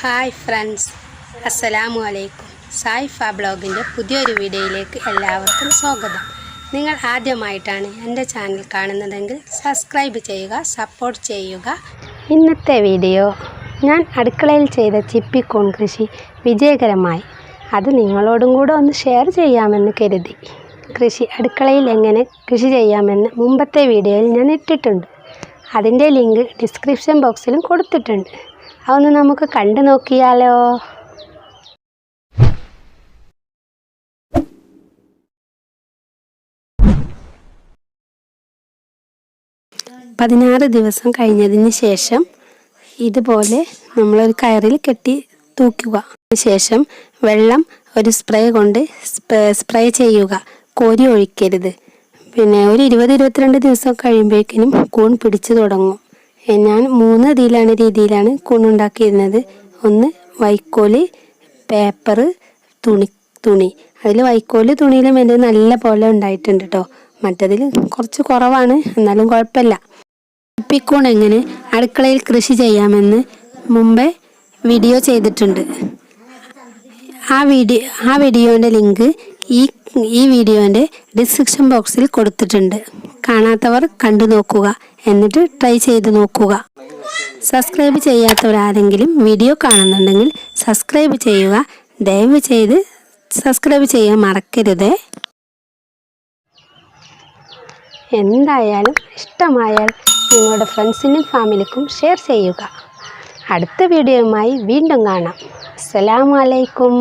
Hi friends, അസ്സലാമു അലൈക്കും. സായിഫ ബ്ലോഗിൻ്റെ പുതിയൊരു വീഡിയോയിലേക്ക് എല്ലാവർക്കും സ്വാഗതം. നിങ്ങൾ ആദ്യമായിട്ടാണ് എൻ്റെ ചാനൽ കാണുന്നതെങ്കിൽ സബ്സ്ക്രൈബ് ചെയ്യുക, സപ്പോർട്ട് ചെയ്യുക. ഇന്നത്തെ വീഡിയോ ഞാൻ അടുക്കളയിൽ ചെയ്ത ചിപ്പിക്കൂൺ കൃഷി വിജയകരമായി. അത് നിങ്ങളോടും കൂടെ ഒന്ന് ഷെയർ ചെയ്യാമെന്ന് കരുതി. കൃഷി അടുക്കളയിൽ എങ്ങനെ കൃഷി ചെയ്യാമെന്ന് മുമ്പത്തെ വീഡിയോയിൽ ഞാൻ ഇട്ടിട്ടുണ്ട്. അതിൻ്റെ ലിങ്ക് ഡിസ്ക്രിപ്ഷൻ ബോക്സിലും കൊടുത്തിട്ടുണ്ട്. അതൊന്ന് നമുക്ക് കണ്ടു നോക്കിയാലോ. പതിനാറ് ദിവസം കഴിഞ്ഞതിന് ശേഷം ഇതുപോലെ നമ്മളൊരു കയറിൽ കെട്ടി തൂക്കുക. ശേഷം വെള്ളം ഒരു സ്പ്രേ കൊണ്ട് സ്പ്രേ ചെയ്യുക. കോരി ഒഴിക്കരുത്. പിന്നെ ഒരു 20-22 ദിവസം കഴിയുമ്പോഴേക്കിനും കൂൺ പിടിച്ചു തുടങ്ങും. ഞാൻ 3 രീതിയിലാണ് കൂണുണ്ടാക്കിയിരുന്നത്. ഒന്ന് വൈക്കോല്, പേപ്പർ, തുണി. അതിൽ വൈക്കോല് തുണിയിലും എൻ്റെ നല്ല പോലെ ഉണ്ടായിട്ടുണ്ട് കേട്ടോ. മറ്റതിൽ കുറച്ച് കുറവാണ്, എന്നാലും കുഴപ്പമില്ല. ചിപ്പിക്കൂൺ എങ്ങനെ അടുക്കളയിൽ കൃഷി ചെയ്യാമെന്ന് മുമ്പേ വീഡിയോ ചെയ്തിട്ടുണ്ട്. ആ വീഡിയോൻ്റെ ലിങ്ക് ഈ വീഡിയോൻ്റെ ഡിസ്ക്രിപ്ഷൻ ബോക്സിൽ കൊടുത്തിട്ടുണ്ട്. കാണാത്തവർ കണ്ടു നോക്കുക, എന്നിട്ട് ട്രൈ ചെയ്ത് നോക്കുക. സബ്സ്ക്രൈബ് ചെയ്യാത്തവരാരെങ്കിലും വീഡിയോ കാണുന്നുണ്ടെങ്കിൽ സബ്സ്ക്രൈബ് ചെയ്യുക. ദയവ് ചെയ്ത് സബ്സ്ക്രൈബ് ചെയ്യാൻ മറക്കരുത്. എന്തായാലും ഇഷ്ടമായാൽ നിങ്ങളുടെ ഫ്രണ്ട്സിനും ഫാമിലിക്കും ഷെയർ ചെയ്യുക. അടുത്ത വീഡിയോയുമായി വീണ്ടും കാണാം. അസ്സലാമു അലൈക്കും.